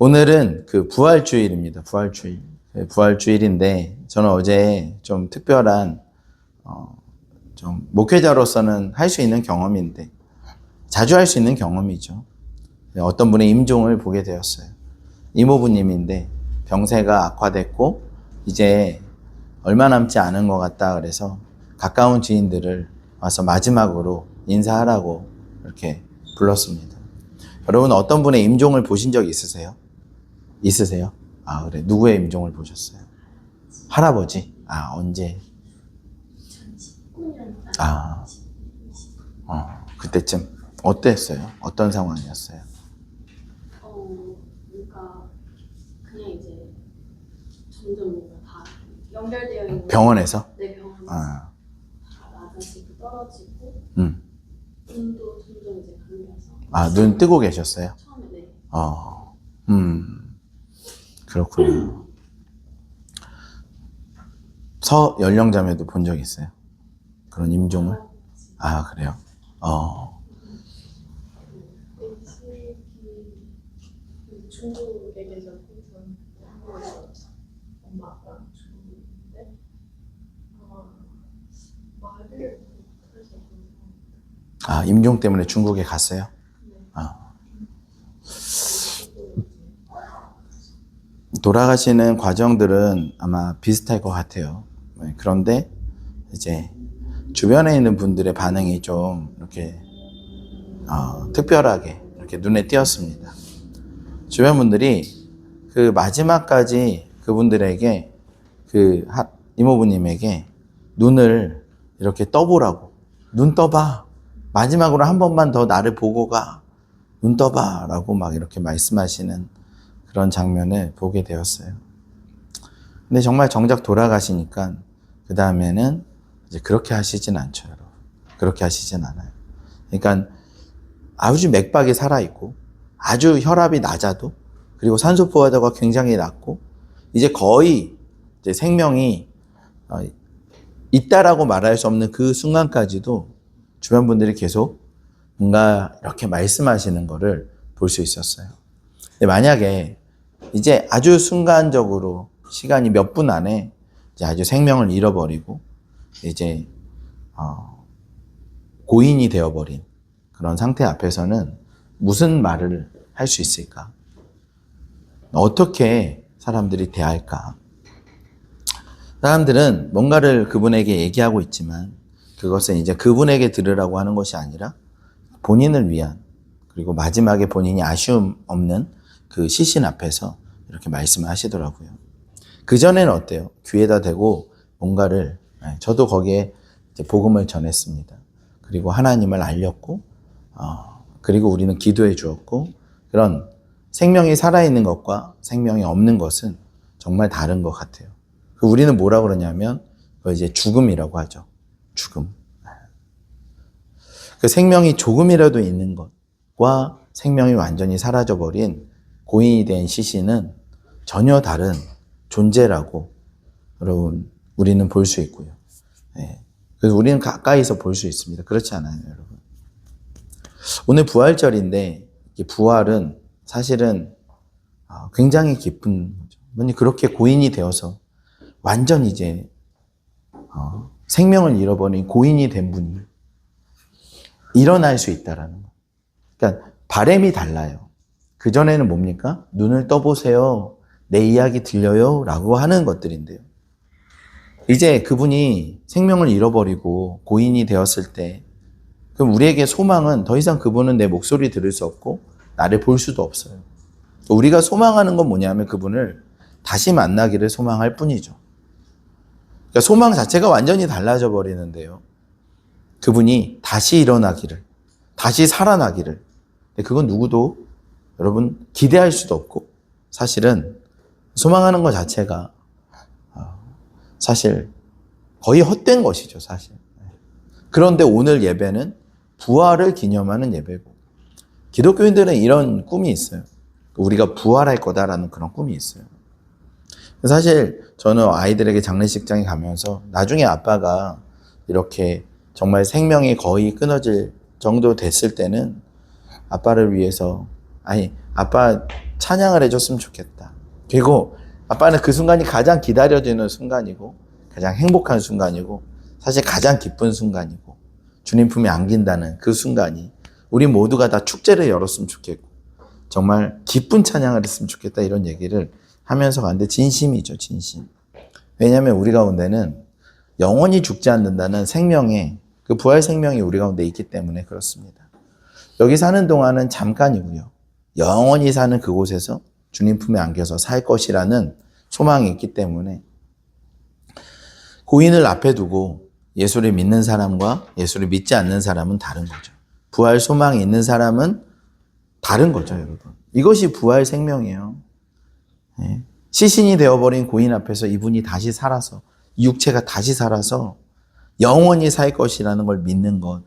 오늘은 그 부활주일입니다. 부활주일. 부활주일인데 저는 어제 좀 특별한 좀 목회자로서는 할 수 있는 경험인데 자주 할 수 있는 경험이죠. 어떤 분의 임종을 보게 되었어요. 이모부님인데 병세가 악화됐고 이제 얼마 남지 않은 것 같다 그래서 가까운 지인들을 와서 마지막으로 인사하라고 이렇게 불렀습니다. 여러분 어떤 분의 임종을 보신 적 있으세요? 있으세요? 아 그래. 누구의 임종을 보셨어요? 할아버지? 아 언제? 아 그때쯤 어땠어요? 어떤 상황이었어요? 그러니까 그냥 이제 점점 뭔가 다 연결되어 있는 병원에서? 네, 병원에서 아. 다 낮아지고 떨어지고 눈도 점점 이제 감겨서 아, 눈 뜨고 계셨어요? 처음에 네. 그렇군요. 서연령자매도 본 적 있어요? 그런 임종을? 아, 그래요? 중국에 계셨고 저는 한국에서 엄마 아빠랑 중국인데 말을 못해서 아, 임종 때문에 중국에 갔어요? 아. 돌아가시는 과정들은 아마 비슷할 것 같아요. 그런데 이제 주변에 있는 분들의 반응이 좀 이렇게 특별하게 이렇게 눈에 띄었습니다. 주변 분들이 그 마지막까지 그분들에게 이모부님에게 눈을 이렇게 떠보라고, 눈 떠봐, 마지막으로 한 번만 더 나를 보고 가, 눈 떠봐 라고 막 이렇게 말씀하시는 그런 장면을 보게 되었어요. 근데 정말 정작 돌아가시니까 그 다음에는 이제 그렇게 하시진 않죠, 여러분. 그렇게 하시진 않아요. 그러니까 아주 맥박이 살아있고 아주 혈압이 낮아도 그리고 산소 포화도가 굉장히 낮고 이제 거의 이제 생명이 있다라고 말할 수 없는 그 순간까지도 주변 분들이 계속 뭔가 이렇게 말씀하시는 거를 볼 수 있었어요. 근데 만약에 이제 아주 순간적으로 시간이 몇 분 안에 이제 아주 생명을 잃어버리고 이제 고인이 되어버린 그런 상태 앞에서는 무슨 말을 할 수 있을까? 어떻게 사람들이 대할까? 사람들은 뭔가를 그분에게 얘기하고 있지만 그것은 이제 그분에게 들으라고 하는 것이 아니라 본인을 위한 그리고 마지막에 본인이 아쉬움 없는 그 시신 앞에서 이렇게 말씀을 하시더라고요. 그전에는 어때요? 귀에다 대고 뭔가를 저도 거기에 이제 복음을 전했습니다. 그리고 하나님을 알렸고 그리고 우리는 기도해 주었고 그런 생명이 살아있는 것과 생명이 없는 것은 정말 다른 것 같아요. 우리는 뭐라고 그러냐면 그걸 이제 죽음이라고 하죠. 죽음. 그 생명이 조금이라도 있는 것과 생명이 완전히 사라져버린 고인이 된 시신은 전혀 다른 존재라고 여러분 우리는 볼 수 있고요. 그래서 우리는 가까이서 볼 수 있습니다. 그렇지 않아요, 여러분? 오늘 부활절인데 부활은 사실은 굉장히 깊은 거죠. 그렇게 고인이 되어서 완전 이제 생명을 잃어버린 고인이 된 분이 일어날 수 있다라는 거. 그러니까 바람이 달라요. 그전에는 뭡니까? 눈을 떠보세요. 내 이야기 들려요. 라고 하는 것들인데요. 이제 그분이 생명을 잃어버리고 고인이 되었을 때 그럼 우리에게 소망은 더 이상 그분은 내 목소리 들을 수 없고 나를 볼 수도 없어요. 우리가 소망하는 건 뭐냐면 그분을 다시 만나기를 소망할 뿐이죠. 그러니까 소망 자체가 완전히 달라져 버리는데요. 그분이 다시 일어나기를, 다시 살아나기를. 근데 그건 누구도 여러분 기대할 수도 없고 사실은 소망하는 것 자체가 사실 거의 헛된 것이죠, 사실. 그런데 오늘 예배는 부활을 기념하는 예배고 기독교인들은 이런 꿈이 있어요. 우리가 부활할 거다라는 그런 꿈이 있어요. 사실 저는 아이들에게 장례식장에 가면서 나중에 아빠가 이렇게 정말 생명이 거의 끊어질 정도 됐을 때는 아빠를 위해서 아빠 찬양을 해줬으면 좋겠다. 그리고 아빠는 그 순간이 가장 기다려지는 순간이고 가장 행복한 순간이고 사실 가장 기쁜 순간이고 주님 품에 안긴다는 그 순간이 우리 모두가 다 축제를 열었으면 좋겠고 정말 기쁜 찬양을 했으면 좋겠다 이런 얘기를 하면서 가는데 진심이죠. 진심. 왜냐하면 우리 가운데는 영원히 죽지 않는다는 생명의 그 부활 생명이 우리 가운데 있기 때문에 그렇습니다. 여기 사는 동안은 잠깐이고요. 영원히 사는 그곳에서 주님 품에 안겨서 살 것이라는 소망이 있기 때문에 고인을 앞에 두고 예수를 믿는 사람과 예수를 믿지 않는 사람은 다른 거죠. 부활 소망이 있는 사람은 다른 거죠, 여러분. 이것이 부활 생명이에요. 네. 시신이 되어버린 고인 앞에서 이분이 다시 살아서 육체가 다시 살아서 영원히 살 것이라는 걸 믿는 것,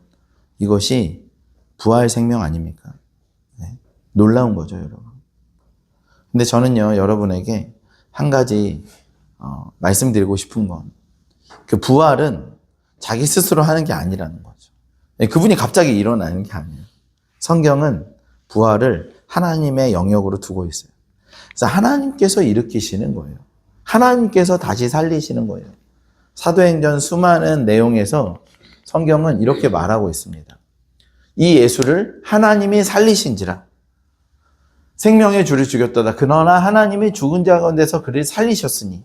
이것이 부활 생명 아닙니까? 네. 놀라운 거죠, 여러분. 근데 저는요, 여러분에게 한 가지 말씀드리고 싶은 건 그 부활은 자기 스스로 하는 게 아니라는 거죠. 그분이 갑자기 일어나는 게 아니에요. 성경은 부활을 하나님의 영역으로 두고 있어요. 그래서 하나님께서 일으키시는 거예요. 하나님께서 다시 살리시는 거예요. 사도행전 수많은 내용에서 성경은 이렇게 말하고 있습니다. 이 예수를 하나님이 살리신지라. 생명의 주를 죽였도다. 그러나 하나님이 죽은 자 가운데서 그를 살리셨으니.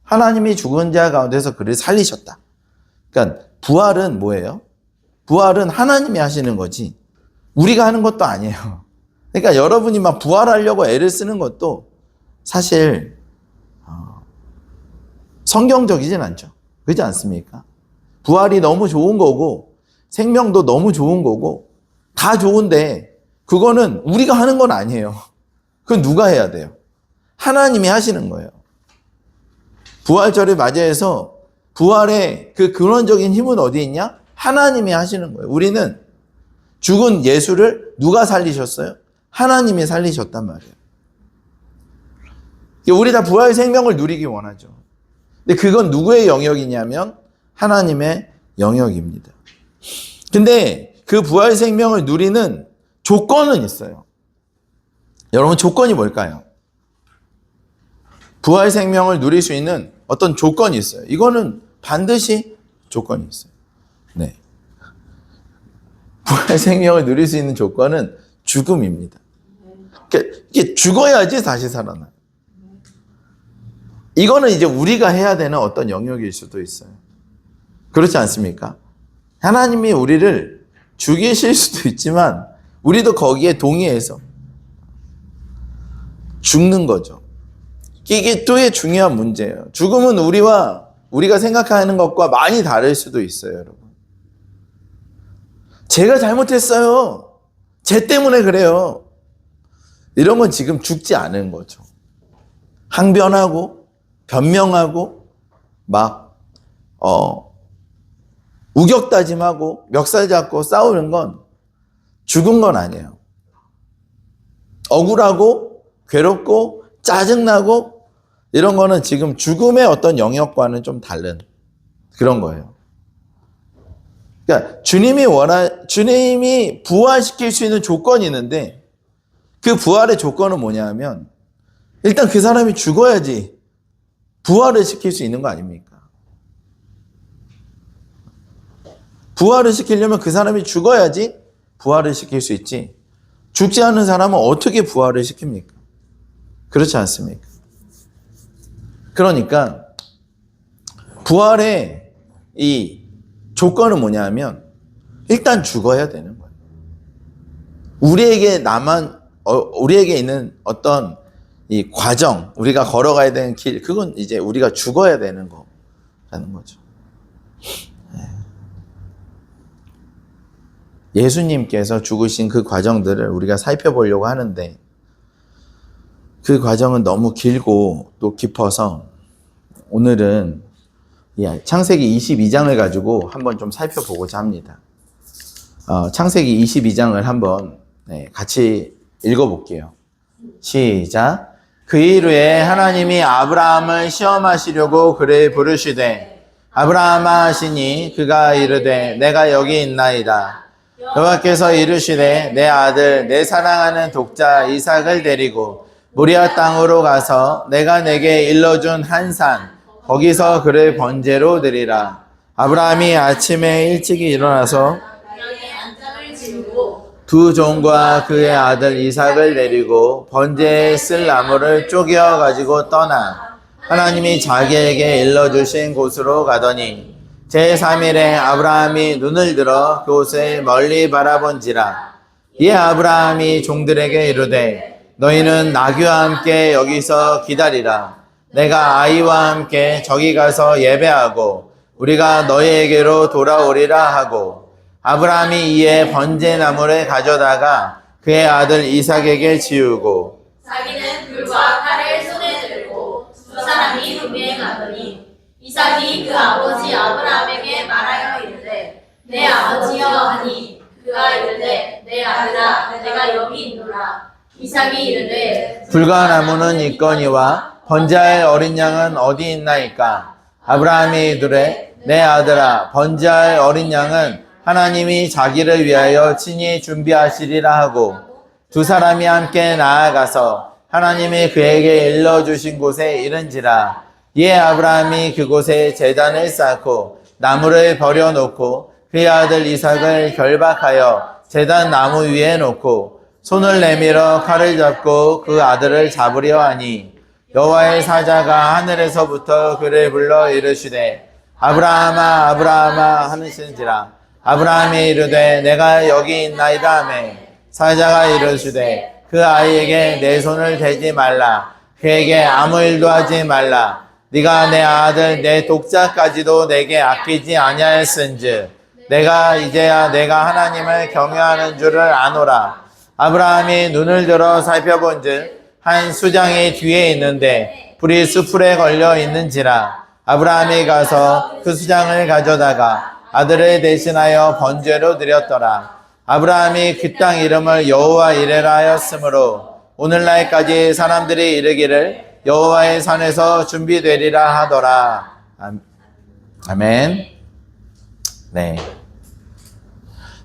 하나님이 죽은 자 가운데서 그를 살리셨다. 그러니까 부활은 뭐예요? 부활은 하나님이 하시는 거지 우리가 하는 것도 아니에요. 그러니까 여러분이 막 부활하려고 애를 쓰는 것도 사실 성경적이진 않죠. 그렇지 않습니까? 부활이 너무 좋은 거고 생명도 너무 좋은 거고 다 좋은데 그거는 우리가 하는 건 아니에요. 그건 누가 해야 돼요? 하나님이 하시는 거예요. 부활절을 맞이해서 부활의 그 근원적인 힘은 어디 있냐? 하나님이 하시는 거예요. 우리는 죽은 예수를 누가 살리셨어요? 하나님이 살리셨단 말이에요. 우리 다 부활 생명을 누리기 원하죠. 근데 그건 누구의 영역이냐면 하나님의 영역입니다. 근데 그 부활 생명을 누리는 조건은 있어요. 여러분 조건이 뭘까요? 부활 생명을 누릴 수 있는 어떤 조건이 있어요. 이거는 반드시 조건이 있어요. 네. 부활 생명을 누릴 수 있는 조건은 죽음입니다. 이게 죽어야지 다시 살아나요. 이거는 이제 우리가 해야 되는 어떤 영역일 수도 있어요. 그렇지 않습니까? 하나님이 우리를 죽이실 수도 있지만 우리도 거기에 동의해서 죽는 거죠. 이게 또의 중요한 문제예요. 죽음은 우리가 생각하는 것과 많이 다를 수도 있어요, 여러분. 제가 잘못했어요. 쟤 때문에 그래요. 이런 건 지금 죽지 않은 거죠. 항변하고 변명하고 막 우격다짐하고 멱살 잡고 싸우는 건 죽은 건 아니에요. 억울하고 괴롭고 짜증나고 이런 거는 지금 죽음의 어떤 영역과는 좀 다른 그런 거예요. 그러니까 주님이 부활시킬 수 있는 조건이 있는데 그 부활의 조건은 뭐냐면 일단 그 사람이 죽어야지 부활을 시킬 수 있는 거 아닙니까? 부활을 시키려면 그 사람이 죽어야지 부활을 시킬 수 있지. 죽지 않은 사람은 어떻게 부활을 시킵니까? 그렇지 않습니까? 그러니까 부활의 이 조건은 뭐냐면 일단 죽어야 되는 거예요. 우리에게 있는 어떤 이 과정, 우리가 걸어가야 되는 길, 그건 이제 우리가 죽어야 되는 거라는 거죠. 예수님께서 죽으신 그 과정들을 우리가 살펴보려고 하는데 그 과정은 너무 길고 또 깊어서 오늘은 창세기 22장을 가지고 한번 좀 살펴보고자 합니다. 창세기 22장을 한번 같이 읽어볼게요. 시작. 그 일 후에 하나님이 아브라함을 시험하시려고 그를 부르시되 아브라함아 하시니 그가 이르되 내가 여기 있나이다. 여호와께서 이르시되 내 아들 내 사랑하는 독자 이삭을 데리고 모리아 땅으로 가서 내가 내게 일러준 한 산 거기서 그를 번제로 드리라. 아브라함이 아침에 일찍이 일어나서 양의 안장을 지우고 두 종과 그의 아들 이삭을 내리고 번제에 쓸 나무를 쪼개어 가지고 떠나 하나님이 자기에게 일러주신 곳으로 가더니 제3일에 아브라함이 눈을 들어 그곳을 멀리 바라본지라. 이에 아브라함이 종들에게 이르되 너희는 나귀와 함께 여기서 기다리라. 내가 아이와 함께 저기 가서 예배하고 우리가 너희에게로 돌아오리라 하고 아브라함이 이에 번제나무를 가져다가 그의 아들 이삭에게 지우고 자기는 불과 칼을 손에 들고 두 사람이 도미에 가더니 이삭이 그 아버지 아브라함에게 말하여 이르되 내 아버지여 하니 그가 이르되 내 아들아 내가 여기 있노라. 이삭이 이르되 불과 나무는 있거니와 번제할 어린 양은 어디 있나이까. 아브라함이 이르되 내 아들아 번제할 어린 양은 하나님이 자기를 위하여 친히 준비하시리라 하고 두 사람이 함께 나아가서 하나님이 그에게 일러주신 곳에 이른지라. 이에 아브라함이 그곳에 제단을 쌓고 나무를 버려놓고 그의 아들 이삭을 결박하여 제단 나무 위에 놓고 손을 내밀어 칼을 잡고 그 아들을 잡으려 하니 여호와의 사자가 하늘에서부터 그를 불러 이르시되 아브라함아 아브라함아 하시는지라. 아브라함이 이르되 내가 여기 있나이다 하매 사자가 이르시되 그 아이에게 내 손을 대지 말라. 그에게 아무 일도 하지 말라. 네가 내 아들 내 독자까지도 내게 아끼지 아니하였은즉 내가 이제야 내가 하나님을 경외하는 줄을 아노라. 아브라함이 눈을 들어 살펴본즉 한 수장이 뒤에 있는데 불이 수풀에 걸려 있는지라. 아브라함이 가서 그 수장을 가져다가 아들을 대신하여 번제로 드렸더라. 아브라함이 그 땅 이름을 여호와 이레라 하였으므로 오늘날까지 사람들이 이르기를 여호와의 산에서 준비되리라 하더라. 아멘. 네.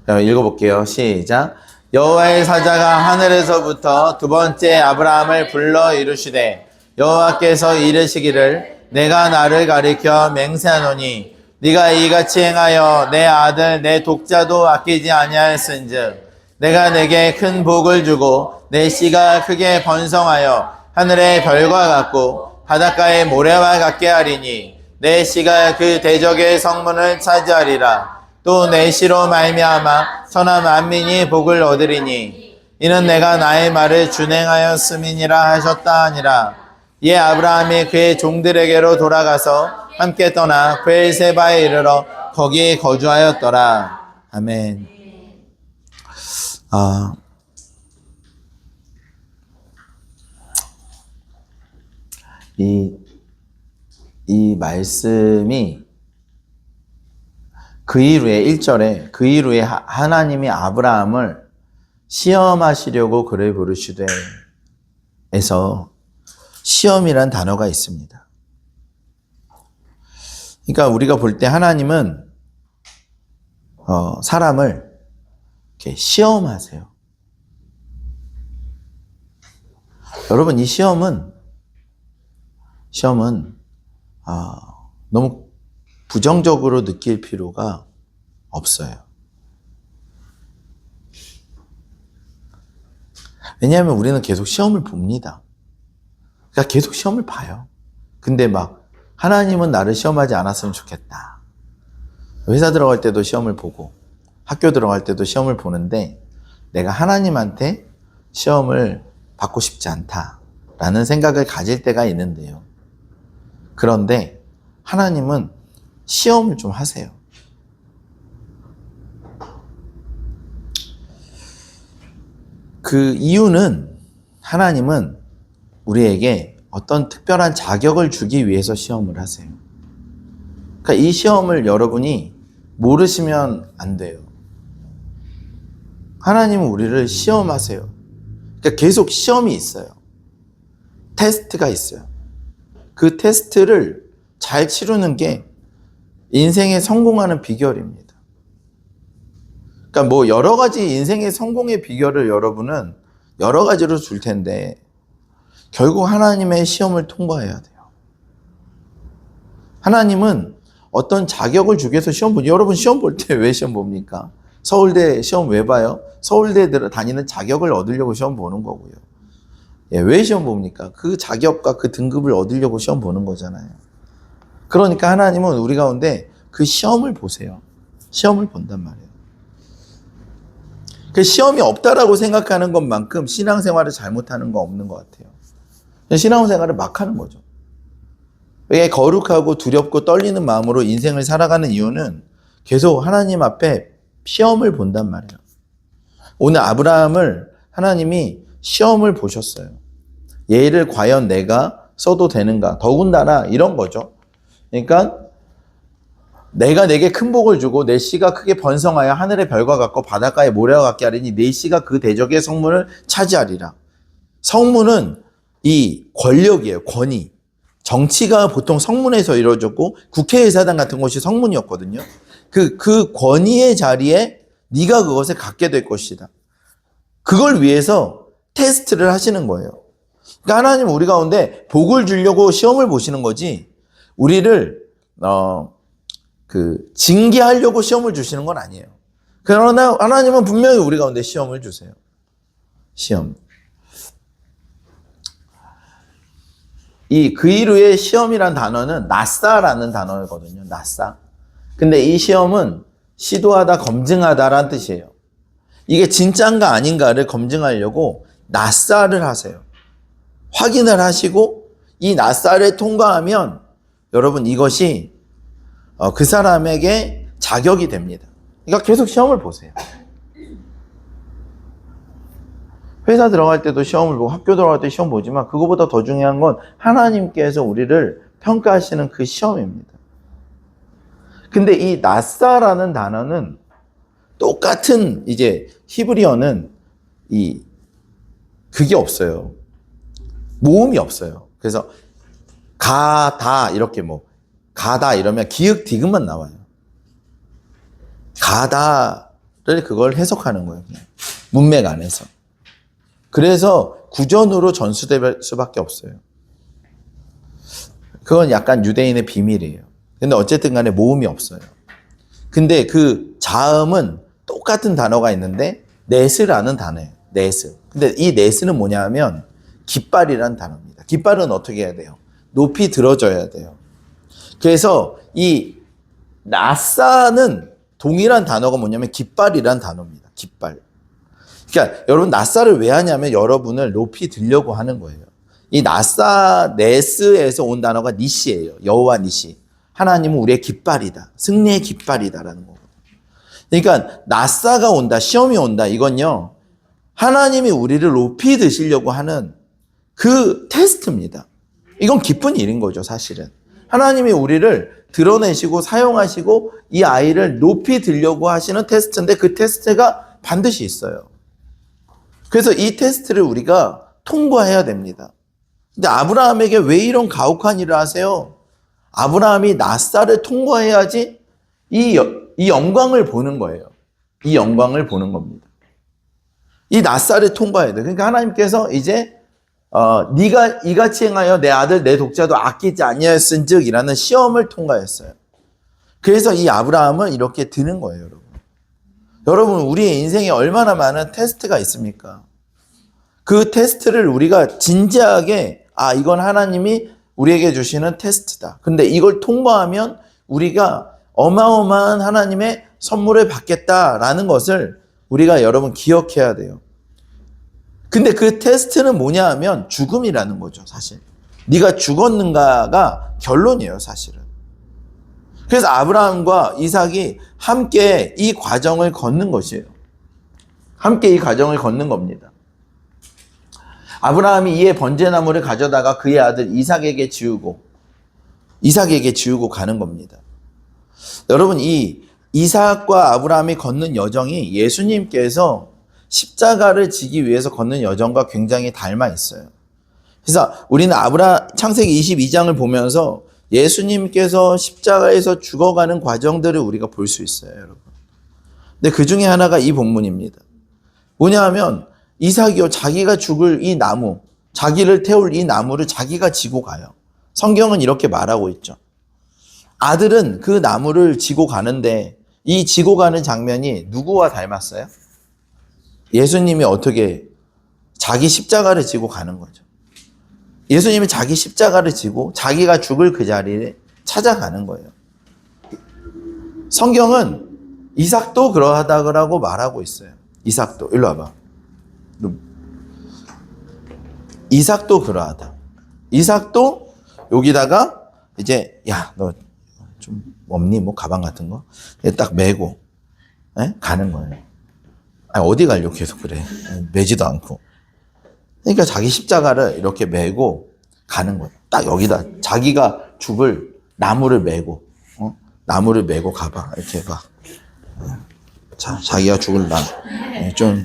읽어볼게요. 시작. 여호와의 사자가 하늘에서부터 두 번째 아브라함을 불러 이르시되 여호와께서 이르시기를 내가 나를 가리켜 맹세하노니 네가 이같이 행하여 내 아들 내 독자도 아끼지 아니하였은즉 내가 내게 큰 복을 주고 내 씨가 크게 번성하여 하늘의 별과 같고 바닷가의 모래와 같게 하리니 내 씨가 그 대적의 성문을 차지하리라. 또 내 씨로 말미암아 천하 만민이 복을 얻으리니 이는 내가 나의 말을 준행하였음이니라 하셨다 하니라. 이에 아브라함이 그의 종들에게로 돌아가서 함께 떠나 브엘세바에 이르러 거기 거주하였더라. 아멘. 이 말씀이 그 이후에 1절에 그 이후에 하나님이 아브라함을 시험하시려고 그를 부르시되 에서 시험이란 단어가 있습니다. 그러니까 우리가 볼 때 하나님은 사람을 이렇게 시험하세요. 여러분 이 시험은 너무 부정적으로 느낄 필요가 없어요. 왜냐하면 우리는 계속 시험을 봅니다. 그러니까 계속 시험을 봐요. 근데 막 하나님은 나를 시험하지 않았으면 좋겠다. 회사 들어갈 때도 시험을 보고 학교 들어갈 때도 시험을 보는데 내가 하나님한테 시험을 받고 싶지 않다라는 생각을 가질 때가 있는데요. 그런데 하나님은 시험을 좀 하세요. 그 이유는 하나님은 우리에게 어떤 특별한 자격을 주기 위해서 시험을 하세요. 그러니까 이 시험을 여러분이 모르시면 안 돼요. 하나님은 우리를 시험하세요. 그러니까 계속 시험이 있어요. 테스트가 있어요. 그 테스트를 잘 치르는 게 인생에 성공하는 비결입니다. 그러니까 뭐 여러 가지 인생의 성공의 비결을 여러분은 여러 가지로 줄 텐데 결국 하나님의 시험을 통과해야 돼요. 하나님은 어떤 자격을 주기 위해서 시험 보니, 여러분 시험 볼 때 왜 시험 봅니까? 서울대 시험 왜 봐요? 서울대 다니는 자격을 얻으려고 시험 보는 거고요. 예, 왜 시험 봅니까? 그 자격과 그 등급을 얻으려고 시험 보는 거잖아요. 그러니까 하나님은 우리 가운데 그 시험을 보세요. 시험을 본단 말이에요. 그 시험이 없다라고 생각하는 것만큼 신앙생활을 잘못하는 거 없는 것 같아요. 신앙생활을 막 하는 거죠. 왜 거룩하고 두렵고 떨리는 마음으로 인생을 살아가는 이유는 계속 하나님 앞에 시험을 본단 말이에요. 오늘 아브라함을 하나님이 시험을 보셨어요. 얘를 과연 내가 써도 되는가? 더군다나 이런 거죠. 그러니까 내가 내게 큰 복을 주고 내 씨가 크게 번성하여 하늘의 별과 같고 바닷가의 모래와 같게 하리니 내 씨가 그 대적의 성문을 차지하리라. 성문은 이 권력이에요. 권위. 정치가 보통 성문에서 이루어졌고 국회의사당 같은 곳이 성문이었거든요. 그 권위의 자리에 네가 그것을 갖게 될 것이다. 그걸 위해서 테스트를 하시는 거예요. 그러니까 하나님은 우리 가운데 복을 주려고 시험을 보시는 거지, 우리를 징계하려고 시험을 주시는 건 아니에요. 그러나 하나님은 분명히 우리 가운데 시험을 주세요. 시험. 이 그이루의 시험이란 단어는 나사라는 단어거든요. 나사. 근데 이 시험은 시도하다, 검증하다라는 뜻이에요. 이게 진짜인가 아닌가를 검증하려고 나사를 하세요. 확인을 하시고 이 나사를 통과하면 여러분 이것이 그 사람에게 자격이 됩니다. 그러니까 계속 시험을 보세요. 회사 들어갈 때도 시험을 보고 학교 들어갈 때 시험 보지만 그거보다 더 중요한 건 하나님께서 우리를 평가하시는 그 시험입니다. 근데 이 나사라는 단어는 똑같은 이제 히브리어는 그게 없어요. 모음이 없어요. 그래서 가다 이렇게 가다 이러면 기역 디귿만 나와요. 가다를 그걸 해석하는 거예요. 그냥. 문맥 안에서. 그래서 구전으로 전수될 수밖에 없어요. 그건 약간 유대인의 비밀이에요. 근데 어쨌든 간에 모음이 없어요. 근데 그 자음은 똑같은 단어가 있는데 넷이라는 단어예요. 넷은. 근데 이 넷은 뭐냐 하면 깃발이라는 단어입니다. 깃발은 어떻게 해야 돼요? 높이 들어져야 돼요. 그래서 이 나사는 동일한 단어가 뭐냐면 깃발이란 단어입니다. 깃발. 그러니까 여러분 나사를 왜 하냐면 여러분을 높이 들려고 하는 거예요. 이 나사 네스에서 온 단어가 니시예요. 여호와 니시. 하나님은 우리의 깃발이다. 승리의 깃발이다라는 거거든요. 그러니까 나사가 온다, 시험이 온다. 이건요. 하나님이 우리를 높이 드시려고 하는 그 테스트입니다. 이건 기쁜 일인 거죠, 사실은. 하나님이 우리를 드러내시고 사용하시고 이 아이를 높이 들려고 하시는 테스트인데 그 테스트가 반드시 있어요. 그래서 이 테스트를 우리가 통과해야 됩니다. 근데 아브라함에게 왜 이런 가혹한 일을 하세요? 아브라함이 나사를 통과해야지 이 영광을 보는 거예요. 이 영광을 보는 겁니다. 이 나사를 통과해야 돼. 그러니까 하나님께서 이제 네가 이같이 행하여 내 아들 내 독자도 아끼지 아니하였은즉이라는 시험을 통과했어요. 그래서 이 아브라함은 이렇게 드는 거예요, 여러분. 여러분, 우리의 인생에 얼마나 많은 테스트가 있습니까? 그 테스트를 우리가 진지하게 이건 하나님이 우리에게 주시는 테스트다. 근데 이걸 통과하면 우리가 어마어마한 하나님의 선물을 받겠다라는 것을 우리가 여러분 기억해야 돼요. 근데 그 테스트는 뭐냐 하면 죽음이라는 거죠, 사실. 네가 죽었는가가 결론이에요, 사실은. 그래서 아브라함과 이삭이 함께 이 과정을 걷는 것이에요. 함께 이 과정을 걷는 겁니다. 아브라함이 이에 번제나무를 가져다가 그의 아들 이삭에게 지우고 가는 겁니다. 여러분, 이 이삭과 아브라함이 걷는 여정이 예수님께서 십자가를 지기 위해서 걷는 여정과 굉장히 닮아 있어요. 그래서 우리는 창세기 22장을 보면서 예수님께서 십자가에서 죽어가는 과정들을 우리가 볼 수 있어요, 여러분. 근데 그 중에 하나가 이 본문입니다. 뭐냐 하면 이삭이요, 자기가 죽을 이 나무, 자기를 태울 이 나무를 자기가 지고 가요. 성경은 이렇게 말하고 있죠. 아들은 그 나무를 지고 가는데 이 지고 가는 장면이 누구와 닮았어요? 예수님이 어떻게 자기 십자가를 지고 가는 거죠. 예수님이 자기 십자가를 지고 자기가 죽을 그 자리에 찾아가는 거예요. 성경은 이삭도 그러하다고 말하고 있어요. 이삭도 일로 와봐. 이삭도 그러하다. 이삭도 여기다가 이제 야, 너 좀 없니? 뭐 가방 같은 거? 딱 메고 가는 거예요. 아니, 어디 가려고 계속 그래. 메지도 않고. 그러니까 자기 십자가를 이렇게 메고 가는 거예요. 딱 여기다 자기가 죽을 나무를 메고 나무를 메고 가봐. 이렇게 봐. 자, 자기가 죽을 나무. 좀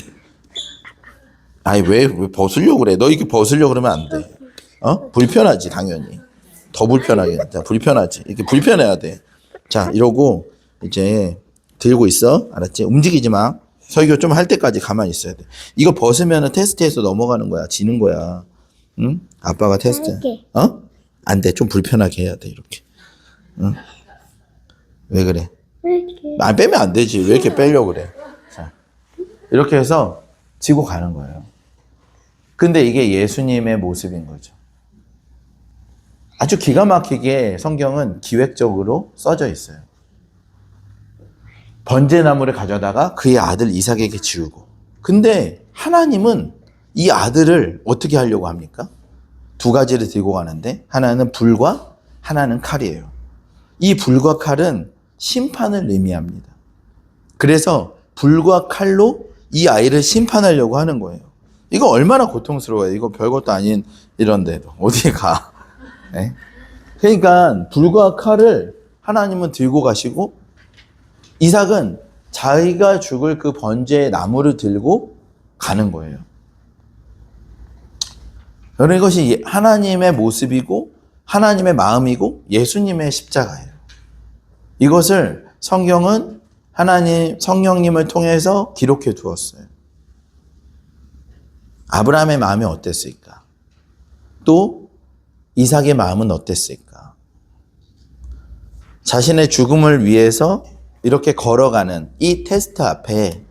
아니 왜 벗으려고 그래? 너 이렇게 벗으려고 그러면 안 돼. 불편하지 당연히. 더 불편하게. 자, 불편하지. 이렇게 불편해야 돼. 자, 이러고 이제 들고 있어. 알았지? 움직이지 마. 설교 좀 할 때까지 가만히 있어야 돼. 이거 벗으면 테스트에서 넘어가는 거야. 지는 거야. 응? 아빠가 테스트. 안 돼. 좀 불편하게 해야 돼. 이렇게. 응? 왜 그래? 안 빼면 안 되지. 왜 이렇게 빼려고 그래? 자, 이렇게 해서 지고 가는 거예요. 근데 이게 예수님의 모습인 거죠. 아주 기가 막히게 성경은 기획적으로 써져 있어요. 번제나무를 가져다가 그의 아들 이삭에게 지우고. 근데 하나님은 이 아들을 어떻게 하려고 합니까? 두 가지를 들고 가는데 하나는 불과 하나는 칼이에요. 이 불과 칼은 심판을 의미합니다. 그래서 불과 칼로 이 아이를 심판하려고 하는 거예요. 이거 얼마나 고통스러워요. 이거 별것도 아닌 이런데도 어디에 가. 네? 그러니까 불과 칼을 하나님은 들고 가시고 이삭은 자기가 죽을 그 번제의 나무를 들고 가는 거예요. 여러분 이것이 하나님의 모습이고 하나님의 마음이고 예수님의 십자가예요. 이것을 성경은 하나님 성령님을 통해서 기록해 두었어요. 아브라함의 마음이 어땠을까? 또 이삭의 마음은 어땠을까? 자신의 죽음을 위해서 이렇게 걸어가는 이 테스트 앞에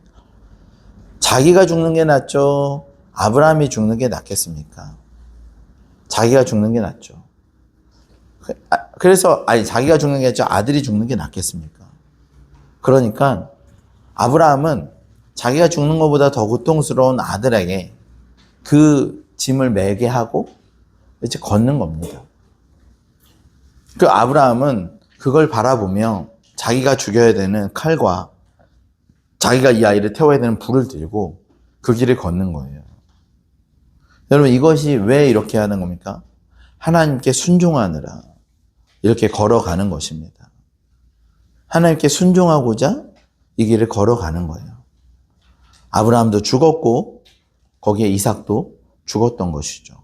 자기가 죽는 게 낫죠? 아브라함이 죽는 게 낫겠습니까? 자기가 죽는 게 낫죠. 그래서 자기가 죽는 게 낫죠? 아들이 죽는 게 낫겠습니까? 그러니까 아브라함은 자기가 죽는 것보다 더 고통스러운 아들에게 그 짐을 매게 하고 이제 걷는 겁니다. 그 아브라함은 그걸 바라보며 자기가 죽여야 되는 칼과 자기가 이 아이를 태워야 되는 불을 들고 그 길을 걷는 거예요. 여러분 이것이 왜 이렇게 하는 겁니까? 하나님께 순종하느라 이렇게 걸어가는 것입니다. 하나님께 순종하고자 이 길을 걸어가는 거예요. 아브라함도 죽었고 거기에 이삭도 죽었던 것이죠.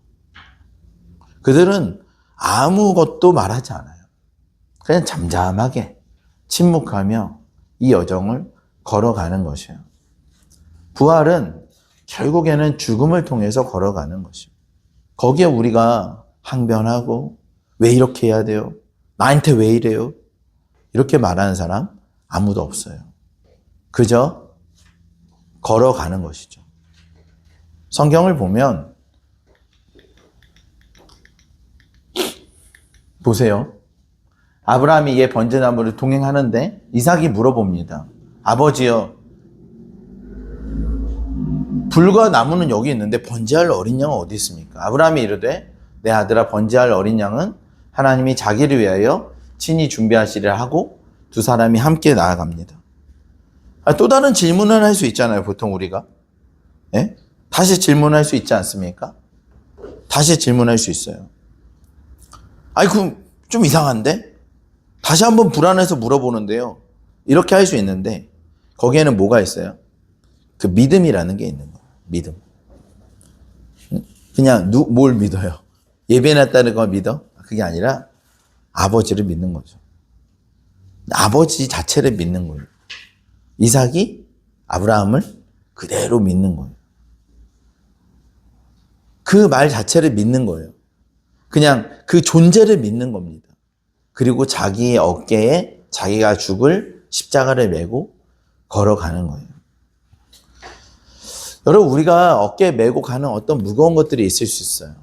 그들은 아무것도 말하지 않아요. 그냥 잠잠하게 침묵하며 이 여정을 걸어가는 것이에요. 부활은 결국에는 죽음을 통해서 걸어가는 것입니다. 거기에 우리가 항변하고 왜 이렇게 해야 돼요? 나한테 왜 이래요? 이렇게 말하는 사람 아무도 없어요. 그저 걸어가는 것이죠. 성경을 보면 보세요. 아브라함이 이에 번제나무를 동행하는데 이삭이 물어봅니다. 아버지여, 불과 나무는 여기 있는데 번제할 어린 양은 어디 있습니까? 아브라함이 이르되 내 아들아, 번제할 어린 양은 하나님이 자기를 위하여 친히 준비하시리라 하고 두 사람이 함께 나아갑니다. 또 다른 질문을 할 수 있잖아요. 보통 우리가. 예? 다시 질문할 수 있지 않습니까? 다시 질문할 수 있어요. 그럼 좀 이상한데? 다시 한번 불안해서 물어보는데요. 이렇게 할 수 있는데 거기에는 뭐가 있어요? 그 믿음이라는 게 있는 거예요. 믿음. 그냥 뭘 믿어요? 예배했다는 걸 믿어? 그게 아니라 아버지를 믿는 거죠. 아버지 자체를 믿는 거예요. 이삭이 아브라함을 그대로 믿는 거예요. 그 말 자체를 믿는 거예요. 그냥 그 존재를 믿는 겁니다. 그리고 자기의 어깨에 자기가 죽을 십자가를 메고 걸어가는 거예요. 여러분, 우리가 어깨에 메고 가는 어떤 무거운 것들이 있을 수 있어요.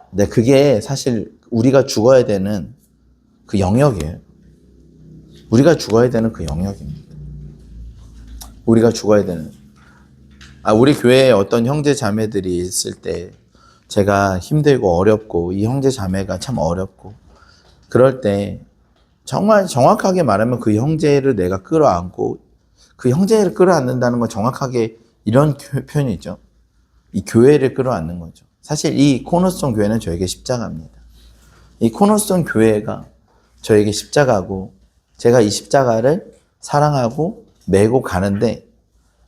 근데 그게 사실 우리가 죽어야 되는 그 영역이에요. 우리가 죽어야 되는 그 영역입니다. 우리가 죽어야 되는. 우리 교회에 어떤 형제 자매들이 있을 때 제가 힘들고 어렵고 이 형제 자매가 참 어렵고 그럴 때 정말 정확하게 말하면 그 형제를 내가 끌어안고 그 형제를 끌어안는다는 건 정확하게 이런 표현이죠. 이 교회를 끌어안는 거죠. 사실 이 코너스톤 교회는 저에게 십자가입니다. 이 코너스톤 교회가 저에게 십자가고 제가 이 십자가를 사랑하고 메고 가는데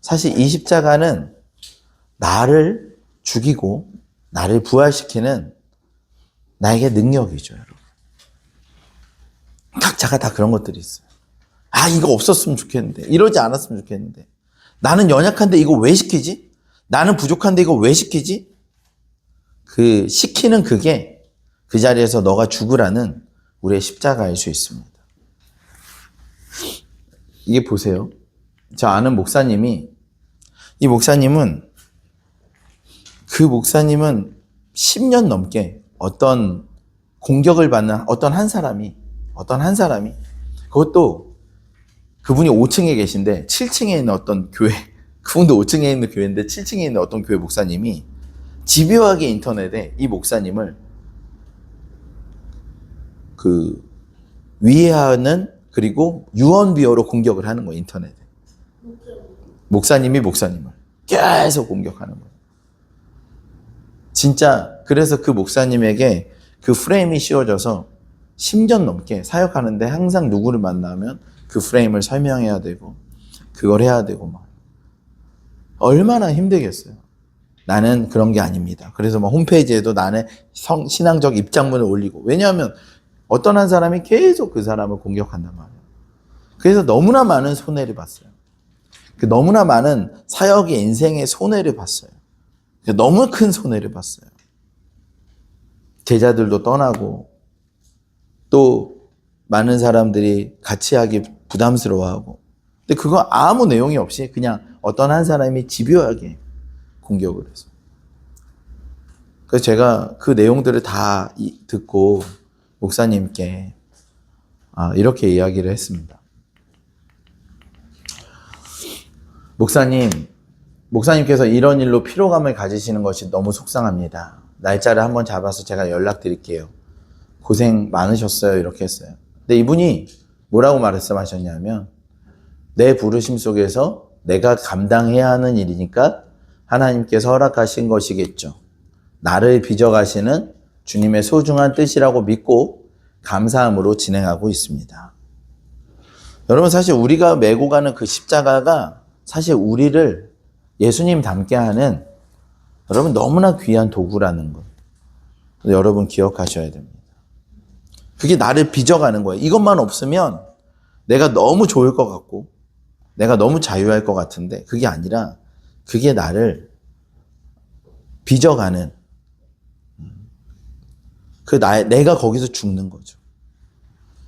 사실 이 십자가는 나를 죽이고 나를 부활시키는 나에게 능력이죠, 여러분. 각자가 다 그런 것들이 있어요. 이거 없었으면 좋겠는데. 이러지 않았으면 좋겠는데. 나는 연약한데 이거 왜 시키지? 나는 부족한데 이거 왜 시키지? 그 시키는 그게 그 자리에서 너가 죽으라는 우리의 십자가일 수 있습니다. 이게 보세요. 저 아는 목사님이, 이 목사님은 10년 넘게 어떤 공격을 받는 어떤 한 사람이 그것도 그분이 5층에 계신데 7층에 있는 어떤 교회, 그분도 5층에 있는 교회인데 7층에 있는 어떤 교회 목사님이 집요하게 인터넷에 이 목사님을 위해하는 그리고 유언비어로 공격을 하는 거예요, 인터넷에. 목사님을 계속 공격하는 거예요. 진짜 그래서 그 목사님에게 그 프레임이 씌워져서 10년 넘게 사역하는데 항상 누구를 만나면 그 프레임을 설명해야 되고 그걸 해야 되고 막 얼마나 힘들겠어요. 나는 그런 게 아닙니다. 그래서 막 홈페이지에도 나는 신앙적 입장문을 올리고, 왜냐하면 어떤 한 사람이 계속 그 사람을 공격한단 말이에요. 그래서 너무나 많은 손해를 봤어요. 너무나 많은 사역의 인생의 손해를 봤어요. 너무 큰 손해를 봤어요. 제자들도 떠나고 또 많은 사람들이 같이 하기 부담스러워하고, 근데 그거 아무 내용이 없이 그냥 어떤 한 사람이 집요하게 공격을 했어요. 그래서 제가 그 내용들을 다 듣고 목사님께 이렇게 이야기를 했습니다. 목사님께서 이런 일로 피로감을 가지시는 것이 너무 속상합니다. 날짜를 한번 잡아서 제가 연락드릴게요. 고생 많으셨어요. 이렇게 했어요. 근데 이분이 뭐라고 말씀하셨냐면, 내 부르심 속에서 내가 감당해야 하는 일이니까 하나님께서 허락하신 것이겠죠. 나를 빚어가시는 주님의 소중한 뜻이라고 믿고 감사함으로 진행하고 있습니다. 여러분, 사실 우리가 메고 가는 그 십자가가 사실 우리를 예수님 닮게 하는, 여러분, 너무나 귀한 도구라는 거 여러분 기억하셔야 됩니다. 그게 나를 빚어가는 거예요. 이것만 없으면 내가 너무 좋을 것 같고 내가 너무 자유할 것 같은데 그게 아니라 그게 나를 빚어가는, 내가 거기서 죽는 거죠.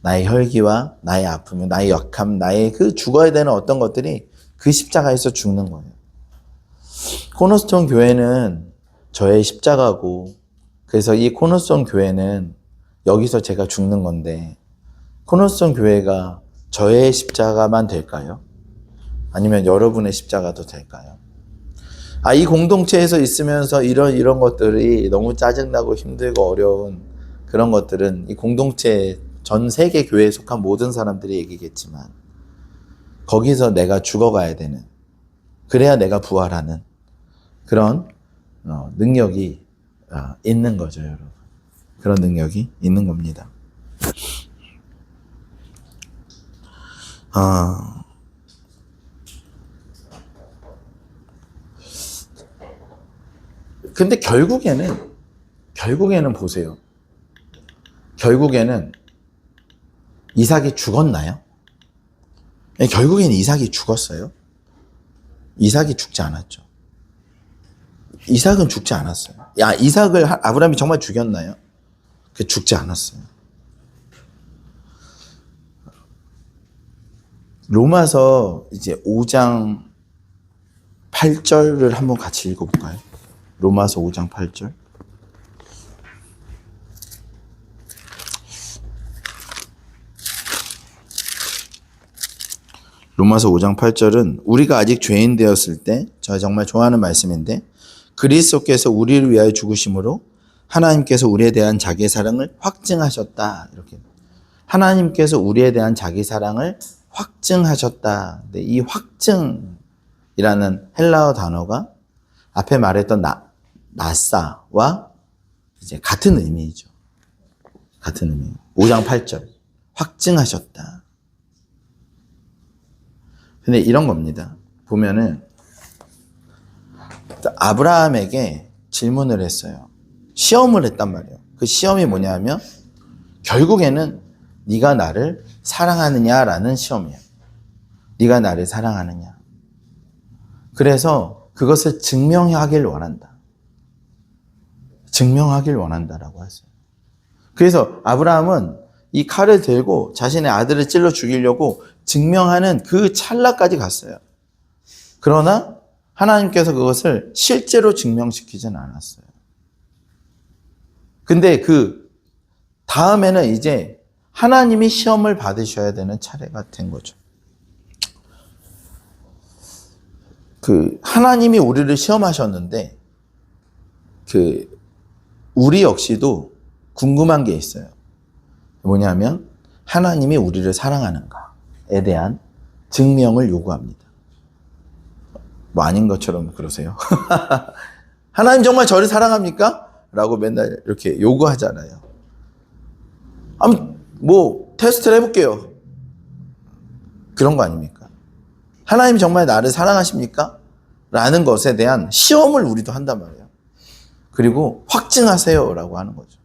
나의 혈기와 나의 아픔, 나의 약함, 나의 그 죽어야 되는 어떤 것들이 그 십자가에서 죽는 거예요. 코너스톤 교회는 저의 십자가고, 그래서 이 코너스톤 교회는 여기서 제가 죽는 건데, 코너스톤 교회가 저의 십자가만 될까요? 아니면 여러분의 십자가도 될까요? 이 공동체에서 있으면서 이런 것들이 너무 짜증나고 힘들고 어려운 그런 것들은 이 공동체 전 세계 교회에 속한 모든 사람들이 얘기겠지만, 거기서 내가 죽어가야 되는, 그래야 내가 부활하는 그런 능력이 있는 거죠, 여러분. 그런 능력이 있는 겁니다. 근데 결국에는 보세요. 결국에는 이삭이 죽었나요? 결국에는 이삭이 죽었어요? 이삭이 죽지 않았죠. 이삭은 죽지 않았어요. 야, 이삭을 아브라함이 정말 죽였나요? 그 죽지 않았어요. 로마서 이제 5장 8절을 한번 같이 읽어볼까요? 로마서 5장 8절. 로마서 5장 8절은 우리가 아직 죄인 되었을 때, 제가 정말 좋아하는 말씀인데, 그리스도께서 우리를 위하여 죽으심으로 하나님께서 우리에 대한 자기의 사랑을 확증하셨다. 이렇게. 하나님께서 우리에 대한 자기 사랑을 확증하셨다. 근데 이 확증이라는 헬라어 단어가 앞에 말했던 나사와 이제 같은 의미이죠. 같은 의미. 5장 8절. 확증하셨다. 근데 이런 겁니다. 보면은 아브라함에게 질문을 했어요. 시험을 했단 말이에요. 그 시험이 뭐냐면 결국에는 네가 나를 사랑하느냐라는 시험이에요. 네가 나를 사랑하느냐. 그래서 그것을 증명하길 원한다. 증명하길 원한다라고 했어요. 그래서 아브라함은 이 칼을 들고 자신의 아들을 찔러 죽이려고 증명하는 그 찰나까지 갔어요. 그러나 하나님께서 그것을 실제로 증명시키진 않았어요. 근데 그 다음에는 이제 하나님이 시험을 받으셔야 되는 차례가 된 거죠. 하나님이 우리를 시험하셨는데, 우리 역시도 궁금한 게 있어요. 뭐냐면, 하나님이 우리를 사랑하는가에 대한 증명을 요구합니다. 뭐 아닌 것처럼 그러세요. 하나님 정말 저를 사랑합니까? 라고 맨날 이렇게 요구하잖아요. 뭐 테스트를 해볼게요. 그런 거 아닙니까? 하나님 정말 나를 사랑하십니까? 라는 것에 대한 시험을 우리도 한단 말이에요. 그리고 확증하세요 라고 하는 거죠.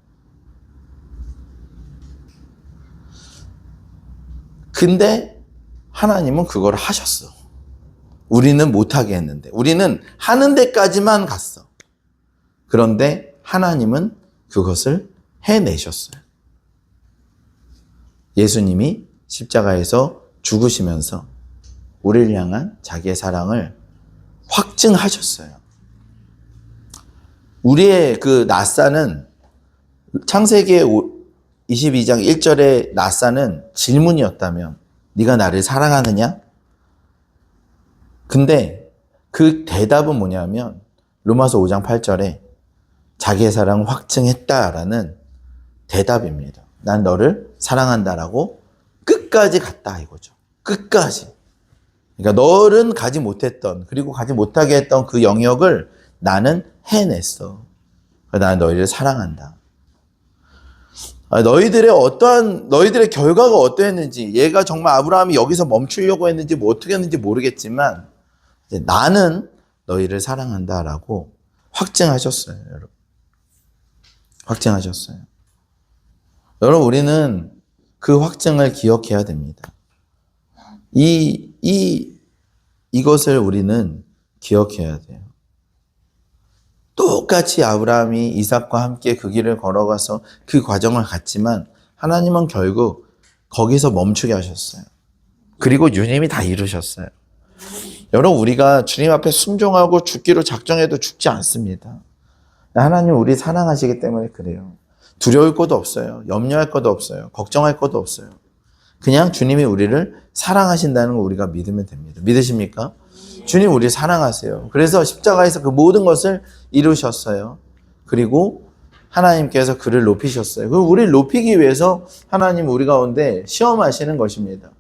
근데 하나님은 그걸 하셨어. 우리는 못하게 했는데, 우리는 하는 데까지만 갔어. 그런데 하나님은 그것을 해내셨어요. 예수님이 십자가에서 죽으시면서 우리를 향한 자기의 사랑을 확증하셨어요. 우리의 그 나사는 창세기 22장 1절의 나사는 질문이었다면 네가 나를 사랑하느냐? 근데 그 대답은 뭐냐면 로마서 5장 8절에 자기의 사랑을 확증했다라는 대답입니다. 난 너를 사랑한다라고 끝까지 갔다 이거죠. 끝까지. 그러니까 너는 가지 못했던, 그리고 가지 못하게 했던 그 영역을 나는 해냈어. 나는 너희를 사랑한다. 너희들의 결과가 어떠했는지, 얘가 정말 아브라함이 여기서 멈추려고 했는지 뭐 어떻게 했는지 모르겠지만 이제 나는 너희를 사랑한다라고 확증하셨어요, 여러분. 확증하셨어요. 여러분, 우리는 그 확증을 기억해야 됩니다. 이것을 우리는 기억해야 돼요. 똑같이 아브라함이 이삭과 함께 그 길을 걸어가서 그 과정을 갔지만 하나님은 결국 거기서 멈추게 하셨어요. 그리고 주님이 다 이루셨어요. 여러분, 우리가 주님 앞에 순종하고 죽기로 작정해도 죽지 않습니다. 하나님 우리 사랑하시기 때문에 그래요. 두려울 것도 없어요. 염려할 것도 없어요. 걱정할 것도 없어요. 그냥 주님이 우리를 사랑하신다는 걸 우리가 믿으면 됩니다. 믿으십니까? 주님 우리 사랑하세요. 그래서 십자가에서 그 모든 것을 이루셨어요. 그리고 하나님께서 그를 높이셨어요. 그리고 우리를 높이기 위해서 하나님 우리 가운데 시험하시는 것입니다.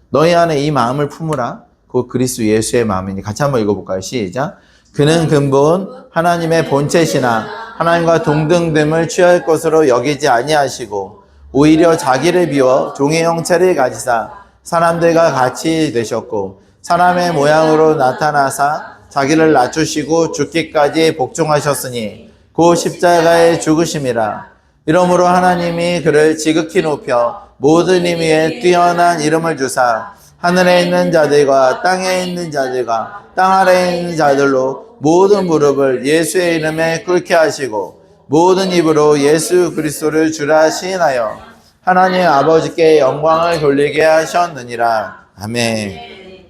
너희 안에 이 마음을 품으라. 그 그리스도 예수의 마음이니. 같이 한번 읽어볼까요? 시작. 그는 근본 하나님의 본체시나 하나님과 동등됨을 취할 것으로 여기지 아니하시고 오히려 자기를 비워 종의 형체를 가지사 사람들과 같이 되셨고 사람의 모양으로 나타나사 자기를 낮추시고 죽기까지 복종하셨으니 그 십자가의 죽으심이라. 이러므로 하나님이 그를 지극히 높여 모든 힘 위에 뛰어난 이름을 주사 하늘에 있는 자들과 땅에 있는 자들과 땅 아래에 있는 자들로 모든 무릎을 예수의 이름에 꿇게 하시고 모든 입으로 예수 그리스도를 주라 시인하여 하나님 아버지께 영광을 돌리게 하셨느니라. 아멘.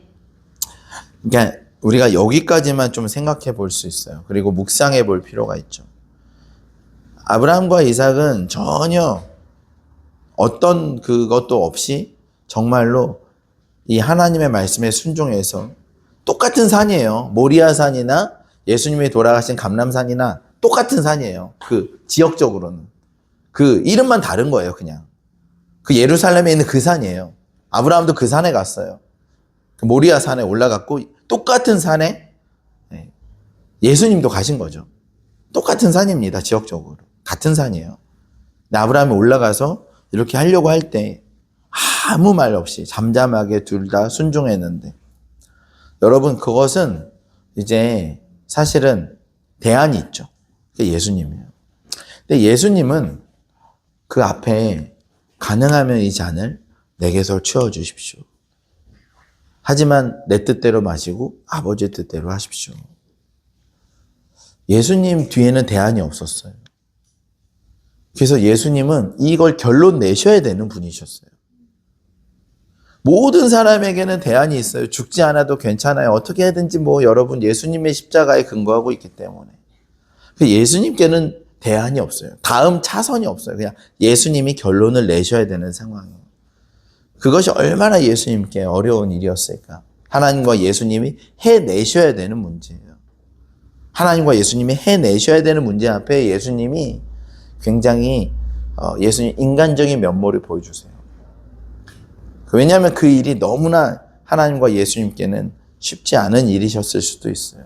그러니까 우리가 여기까지만 좀 생각해 볼 수 있어요. 그리고 묵상해 볼 필요가 있죠. 아브라함과 이삭은 전혀 어떤 그것도 없이 정말로 이 하나님의 말씀에 순종해서 똑같은 산이에요. 모리아 산이나 예수님이 돌아가신 감람산이나 똑같은 산이에요. 그 지역적으로는. 그 이름만 다른 거예요, 그냥. 그 예루살렘에 있는 그 산이에요. 아브라함도 그 산에 갔어요. 그 모리아 산에 올라갔고 똑같은 산에 예수님도 가신 거죠. 똑같은 산입니다, 지역적으로. 같은 산이에요. 근데 아브라함이 올라가서 이렇게 하려고 할 때 아무 말 없이 잠잠하게 둘 다 순종했는데, 여러분, 그것은 이제 사실은 대안이 있죠. 그게 예수님이에요. 근데 예수님은 그 앞에 가능하면 이 잔을 내게서 치워주십시오. 하지만 내 뜻대로 마시고 아버지의 뜻대로 하십시오. 예수님 뒤에는 대안이 없었어요. 그래서 예수님은 이걸 결론 내셔야 되는 분이셨어요. 모든 사람에게는 대안이 있어요. 죽지 않아도 괜찮아요. 어떻게 해든지 여러분 예수님의 십자가에 근거하고 있기 때문에. 예수님께는 대안이 없어요. 다음 차선이 없어요. 그냥 예수님이 결론을 내셔야 되는 상황이에요. 그것이 얼마나 예수님께 어려운 일이었을까. 하나님과 예수님이 해내셔야 되는 문제예요. 하나님과 예수님이 해내셔야 되는 문제 앞에 예수님이 굉장히 예수님 인간적인 면모를 보여주세요. 왜냐하면 그 일이 너무나 하나님과 예수님께는 쉽지 않은 일이셨을 수도 있어요.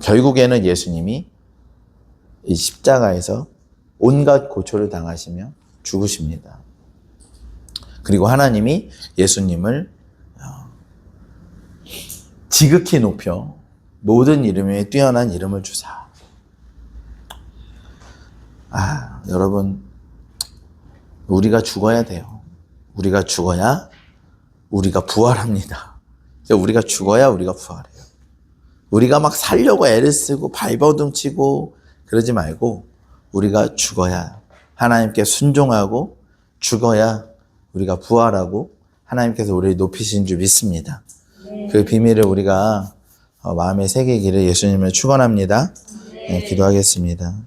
결국에는 예수님이 이 십자가에서 온갖 고초를 당하시며 죽으십니다. 그리고 하나님이 예수님을 지극히 높여 모든 이름 위에 뛰어난 이름을 주사. 여러분, 우리가 죽어야 돼요. 우리가 죽어야 우리가 부활합니다. 우리가 죽어야 우리가 부활해요. 우리가 막 살려고 애를 쓰고 발버둥치고 그러지 말고 우리가 죽어야 하나님께 순종하고 죽어야 우리가 부활하고 하나님께서 우리를 높이신 줄 믿습니다. 그 비밀을 우리가 마음에 새기기를 예수님을 축원합니다. 기도하겠습니다.